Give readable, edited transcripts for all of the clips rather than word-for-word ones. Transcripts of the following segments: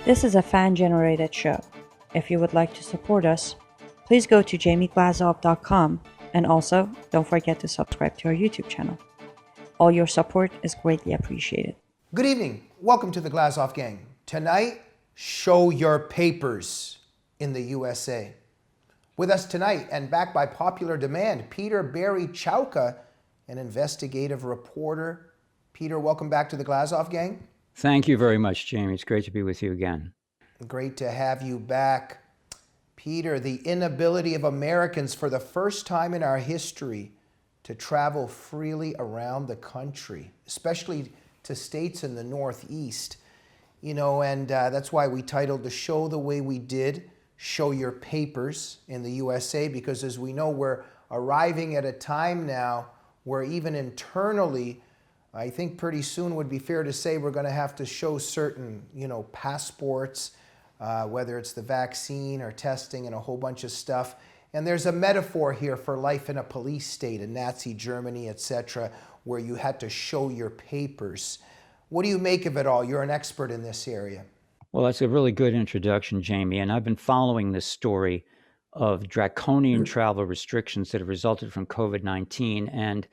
This is a fan-generated show. If you would like to support us, please go to jamieglazov.com and also don't forget to subscribe to our YouTube channel. All your support is greatly appreciated. Good evening. Welcome to the Glazov Gang. Tonight, show your papers in the USA. With us tonight and backed by popular demand, Peter Barry Chowka, an investigative reporter. Peter, welcome back to the Glazov Gang. Thank you very much, Jamie. It's great to be with you again. Great to have you back. Peter, the inability of Americans for the first time in our history to travel freely around the country, especially to states in the Northeast. And that's why we titled the show the way we did, Show Your Papers in the USA, because as we know, we're arriving at a time now where even internally, I think pretty soon would be fair to say we're going to have to show certain, passports, whether it's the vaccine or testing and a whole bunch of stuff. And there's a metaphor here for life in a police state, in Nazi Germany, etc., where you had to show your papers. What do you make of it all? You're an expert in this area. Well, that's a really good introduction, Jamie. And I've been following this story of draconian travel restrictions that have resulted from COVID-19. And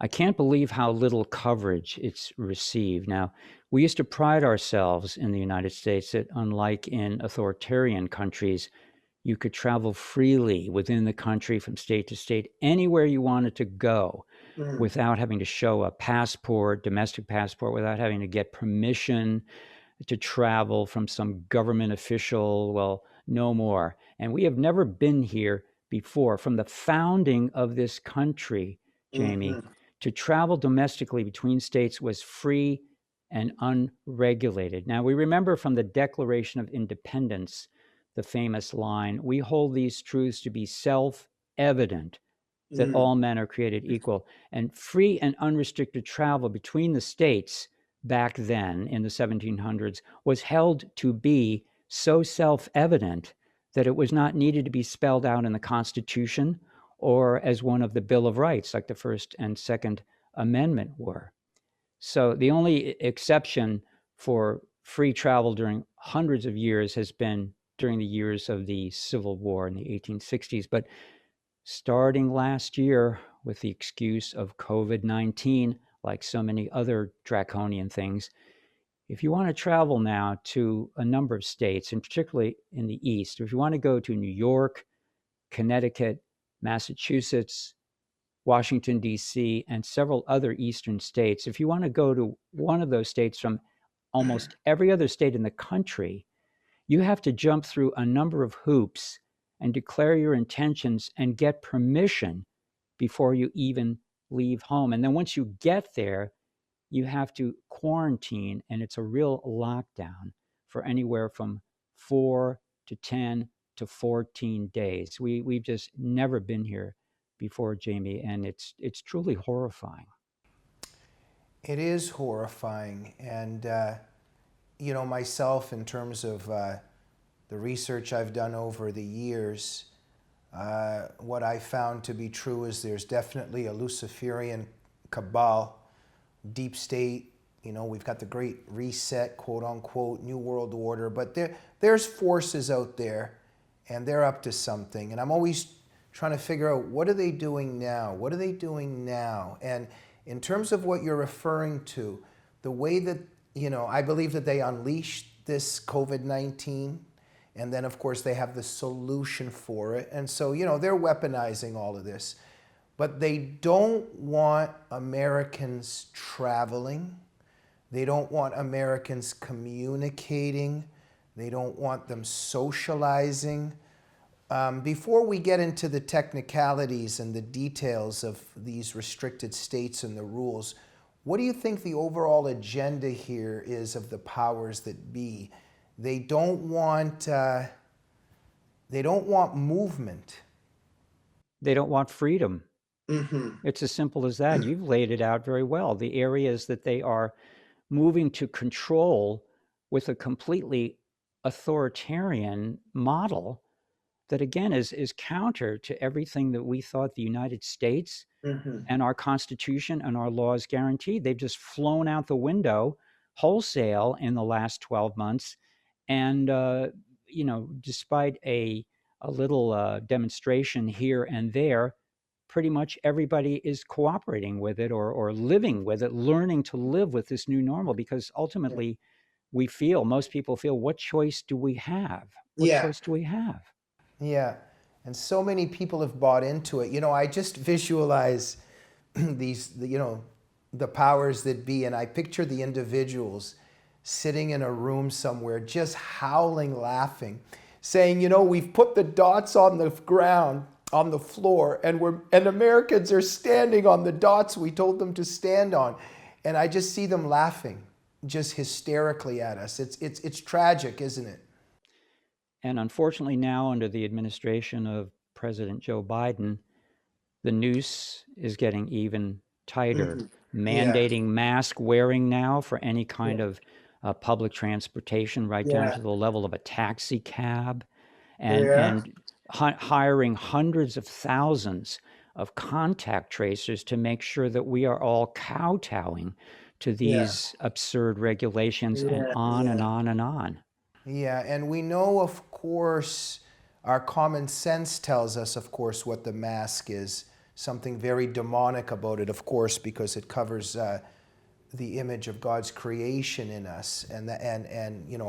I can't believe how little coverage it's received. Now, we used to pride ourselves in the United States that, unlike in authoritarian countries, you could travel freely within the country from state to state, anywhere you wanted to go, without having to show a passport, domestic passport, without having to get permission to travel from some government official. Well, no more. And we have never been here before. From the founding of this country, Jamie, to travel domestically between states was free and unregulated. Now, we remember from the Declaration of Independence, the famous line, "We hold these truths to be self-evident, that all men are created equal." And free and unrestricted travel between the states back then in the 1700s was held to be so self-evident that it was not needed to be spelled out in the Constitution or as one of the Bill of Rights, like the First and Second Amendment were. So the only exception for free travel during hundreds of years has been during the years of the Civil War in the 1860s. But starting last year, with the excuse of COVID-19, like so many other draconian things, if you want to travel now to a number of states, and particularly in the East, if you want to go to New York, Connecticut, Massachusetts, Washington, D.C., and several other eastern states, if you want to go to one of those states from almost every other state in the country, you have to jump through a number of hoops and declare your intentions and get permission before you even leave home. And then once you get there, you have to quarantine, and it's a real lockdown for anywhere from 4 to 10 to 14 days. We've just never been here before, Jamie, and it's truly horrifying. It is horrifying. And, myself, in terms of the research I've done over the years, what I found to be true is there's definitely a Luciferian cabal, deep state. We've got the Great Reset, quote unquote, New World Order, but there's forces out there and they're up to something. And I'm always trying to figure out, what are they doing now? What are they doing now? And in terms of what you're referring to, the way that, I believe that they unleashed this COVID-19, and then of course they have the solution for it. And so, they're weaponizing all of this, but they don't want Americans traveling. They don't want Americans communicating. They don't want them socializing. Before we get into the technicalities and the details of these restricted states and the rules, what do you think the overall agenda here is of the powers that be? They don't want movement. They don't want freedom. It's as simple as that. You've laid it out very well. The areas that they are moving to control with a completely authoritarian model that, again, is counter to everything that we thought the United States and our Constitution and our laws guaranteed. They've just flown out the window wholesale in the last 12 months. And, despite a little demonstration here and there, pretty much everybody is cooperating with it or living with it, learning to live with this new normal, because ultimately most people feel, what choice do we have? What Yeah. choice do we have? Yeah. And so many people have bought into it. I just visualize the powers that be, and I picture the individuals sitting in a room somewhere just howling, laughing, saying, we've put the dots on the ground, on the floor, and Americans are standing on the dots we told them to stand on. And I just see them laughing just hysterically at us. It's tragic, isn't it? And unfortunately, now under the administration of President Joe Biden, the noose is getting even tighter, Yeah. mandating mask wearing now for any kind of public transportation, right down Yeah. to the level of a taxi cab, and Yeah. hiring hundreds of thousands of contact tracers to make sure that we are all kowtowing to Yeah. these absurd regulations, and Yeah. on and Yeah. on and on. Yeah, and we know, of course, our common sense tells us, of course, what the mask is. Something very demonic about it, of course, because it covers the image of God's creation in us, and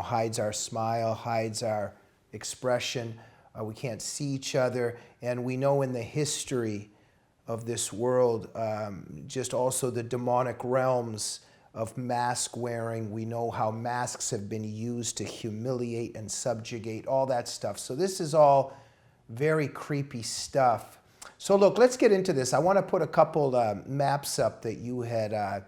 hides our smile, hides our expression. We can't see each other, and we know in the history of this world, just also the demonic realms of mask wearing. We know how masks have been used to humiliate and subjugate, all that stuff. So this is all very creepy stuff. So look, let's get into this. I want to put a couple maps up that you had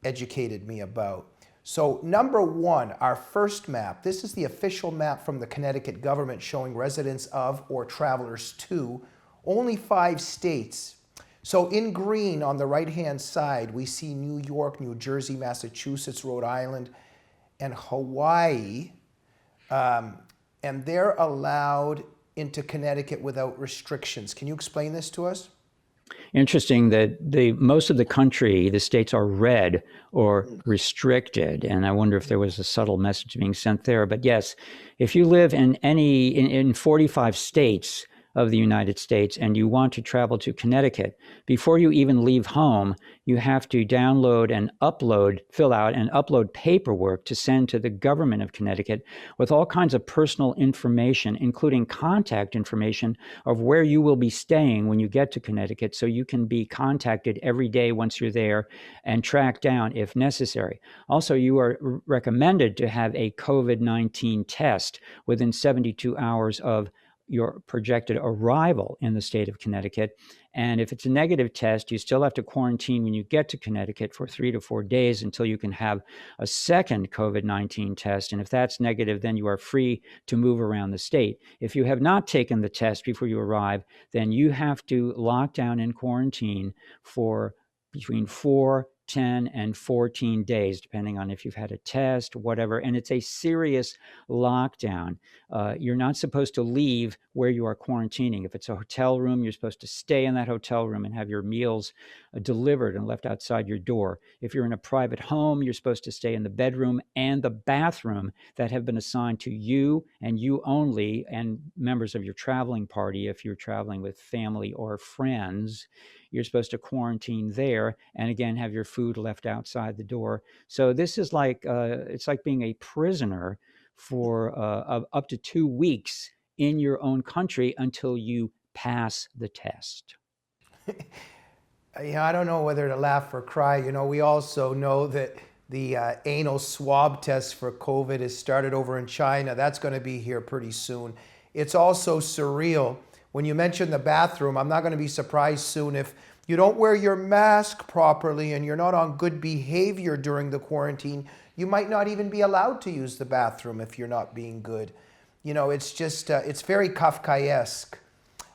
educated me about. So number one, our first map, this is the official map from the Connecticut government showing residents of or travelers to only 5 states. So in green on the right-hand side, we see New York, New Jersey, Massachusetts, Rhode Island, and Hawaii. And they're allowed into Connecticut without restrictions. Can you explain this to us? Interesting that most of the country, the states are red or restricted, and I wonder if there was a subtle message being sent there. But yes, if you live in 45 states of the United States and you want to travel to Connecticut, before you even leave home, you have to fill out and upload paperwork to send to the government of Connecticut with all kinds of personal information, including contact information of where you will be staying when you get to Connecticut, so you can be contacted every day once you're there and tracked down if necessary. Also, you are recommended to have a COVID-19 test within 72 hours of your projected arrival in the state of Connecticut. And if it's a negative test, you still have to quarantine when you get to Connecticut for 3 to 4 days until you can have a second COVID-19 test. And if that's negative, then you are free to move around the state. If you have not taken the test before you arrive, then you have to lock down in quarantine for between 4, 10, and 14 days, depending on if you've had a test, whatever. And it's a serious lockdown. You're not supposed to leave where you are quarantining. If it's a hotel room, you're supposed to stay in that hotel room and have your meals delivered and left outside your door. If you're in a private home, you're supposed to stay in the bedroom and the bathroom that have been assigned to you and you only, and members of your traveling party. If you're traveling with family or friends, you're supposed to quarantine there and again have your food left outside the door. So this is like it's like being a prisoner for up to 2 weeks in your own country until you pass the test. I don't know whether to laugh or cry. We also know that the anal swab test for COVID has started over in China. That's going to be here pretty soon. It's also surreal. When you mention the bathroom, I'm not going to be surprised soon if you don't wear your mask properly and you're not on good behavior during the quarantine. You might not even be allowed to use the bathroom if you're not being good. It's just, it's very Kafkaesque.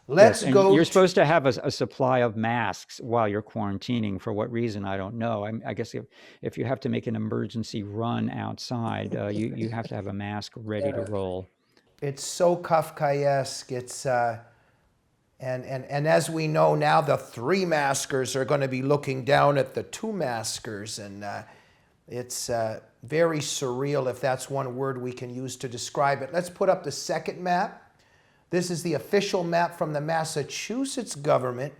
Yes, and you're supposed to have a supply of masks while you're quarantining. For what reason, I don't know. I guess if you have to make an emergency run outside, you have to have a mask ready to roll. It's so Kafkaesque. It's and as we know now, the 3 maskers are going to be looking down at the 2 maskers, and It's very surreal, if that's one word we can use to describe it. Let's put up the second map. This is the official map from the Massachusetts government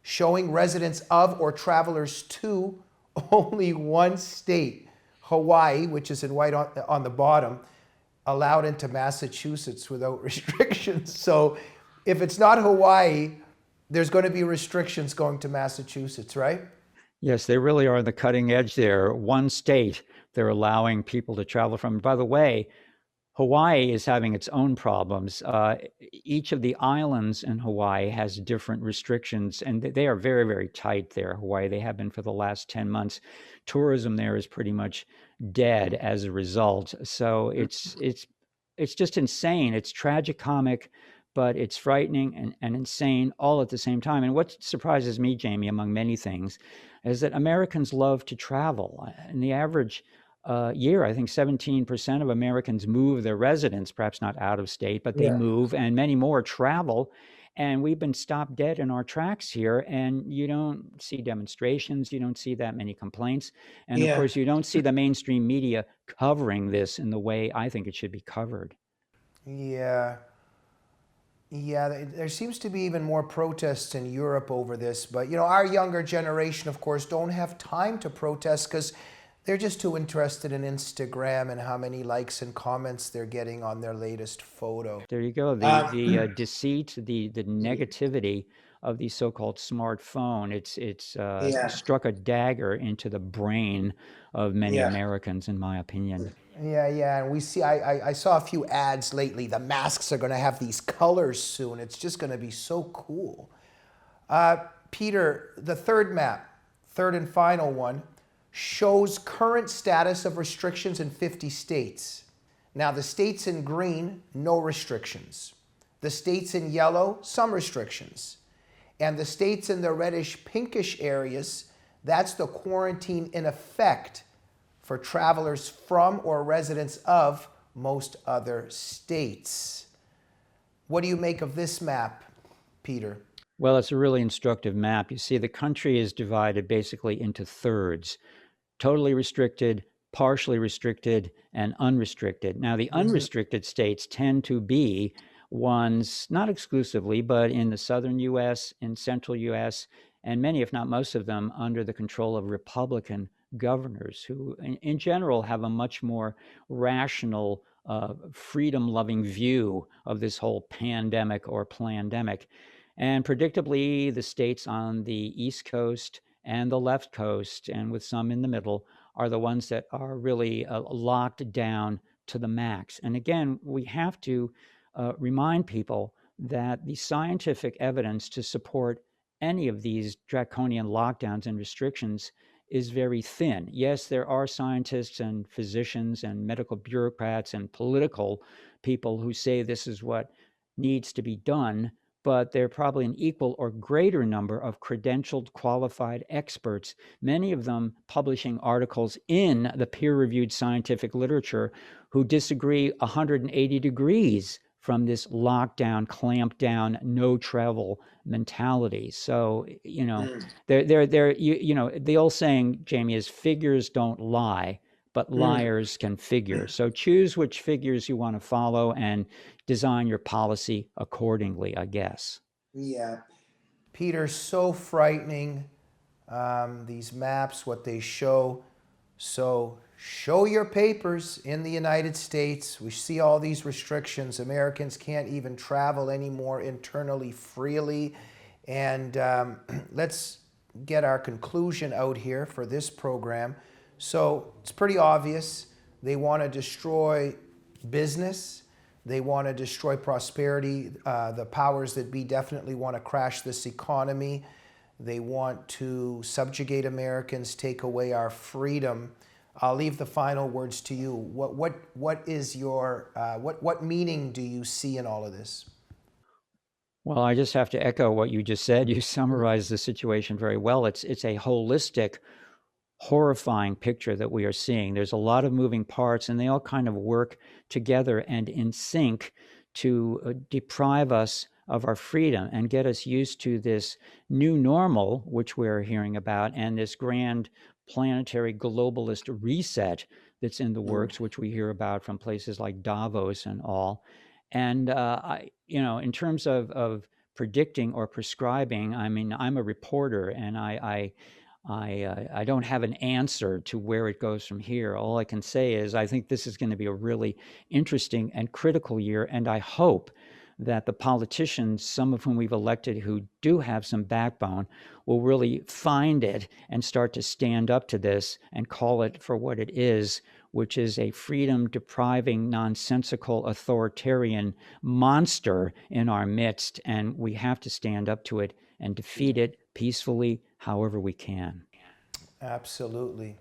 showing residents of or travelers to only one state, Hawaii, which is in white on the bottom, allowed into Massachusetts without restrictions. So if it's not Hawaii, there's going to be restrictions going to Massachusetts, right? Yes, they really are on the cutting edge there. One state they're allowing people to travel from. By the way, Hawaii is having its own problems. Each of the islands in Hawaii has different restrictions, and they are very, very tight there. Hawaii, they have been for the last 10 months. Tourism there is pretty much dead as a result. So it's just insane. It's tragicomic, but it's frightening and insane all at the same time. And what surprises me, Jamie, among many things, is that Americans love to travel. In the average year, I think 17% of Americans move their residence, perhaps not out of state, but they move, and many more travel. And we've been stopped dead in our tracks here, and you don't see demonstrations, you don't see that many complaints, and of course, you don't see the mainstream media covering this in the way I think it should be covered. Yeah. Yeah, there seems to be even more protests in Europe over this. But, you know, our younger generation, of course, don't have time to protest because they're just too interested in Instagram and how many likes and comments they're getting on their latest photo. There you go. The deceit, the negativity of the so-called smartphone. It's struck a dagger into the brain of many Americans, in my opinion. Yeah, and we see, I saw a few ads lately. The masks are going to have these colors soon. It's just going to be so cool. Peter, the third map, third and final one, shows current status of restrictions in 50 states. Now, the states in green, no restrictions. The states in yellow, some restrictions. And the states in the reddish pinkish areas, that's the quarantine in effect for travelers from or residents of most other states. What do you make of this map, Peter? Well, it's a really instructive map. You see, the country is divided basically into thirds: totally restricted, partially restricted, and unrestricted. Now, the unrestricted states tend to be ones, not exclusively, but in the southern US, in central US, and many, if not most of them, under the control of Republican governors who, in general, have a much more rational, freedom-loving view of this whole pandemic or plandemic. And predictably, the states on the East Coast and the left coast, and with some in the middle, are the ones that are really locked down to the max. And again, we have to remind people that the scientific evidence to support any of these draconian lockdowns and restrictions is very thin. Yes, there are scientists and physicians and medical bureaucrats and political people who say this is what needs to be done, but there are probably an equal or greater number of credentialed, qualified experts, many of them publishing articles in the peer-reviewed scientific literature, who disagree 180 degrees from this lockdown, clamp down, no travel mentality. So, you know, the old saying, Jamie, is figures don't lie, but liars can figure. So choose which figures you want to follow and design your policy accordingly, I guess. Yeah. Peter, so frightening, these maps, what they show. So show your papers in the United States. We see all these restrictions. Americans can't even travel anymore internally freely. And let's get our conclusion out here for this program. So it's pretty obvious. They want to destroy business. They want to destroy prosperity. The powers that be definitely want to crash this economy. They want to subjugate Americans, take away our freedom. I'll leave the final words to you. What is your what meaning do you see in all of this? Well, I just have to echo what you just said. You summarized the situation very well. It's a holistic, horrifying picture that we are seeing. There's a lot of moving parts, and they all kind of work together and in sync to deprive us of our freedom and get us used to this new normal, which we're hearing about, and this grand planetary globalist reset that's in the works, which we hear about from places like Davos and all. And in terms of predicting or prescribing, I mean, I'm a reporter, and I don't have an answer to where it goes from here. All I can say is I think this is going to be a really interesting and critical year, and I hope that the politicians, some of whom we've elected who do have some backbone, will really find it and start to stand up to this and call it for what it is, which is a freedom-depriving, nonsensical, authoritarian monster in our midst. And we have to stand up to it and defeat it peacefully, however we can. Absolutely.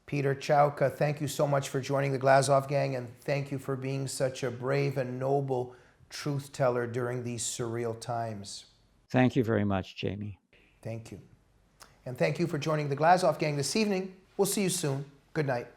Peter Chowka, thank you so much for joining the Glazov Gang, and thank you for being such a brave and noble truth teller during these surreal times. Thank you very much, Jamie. Thank you. And thank you for joining the Glazov Gang this evening. We'll see you soon. Good night.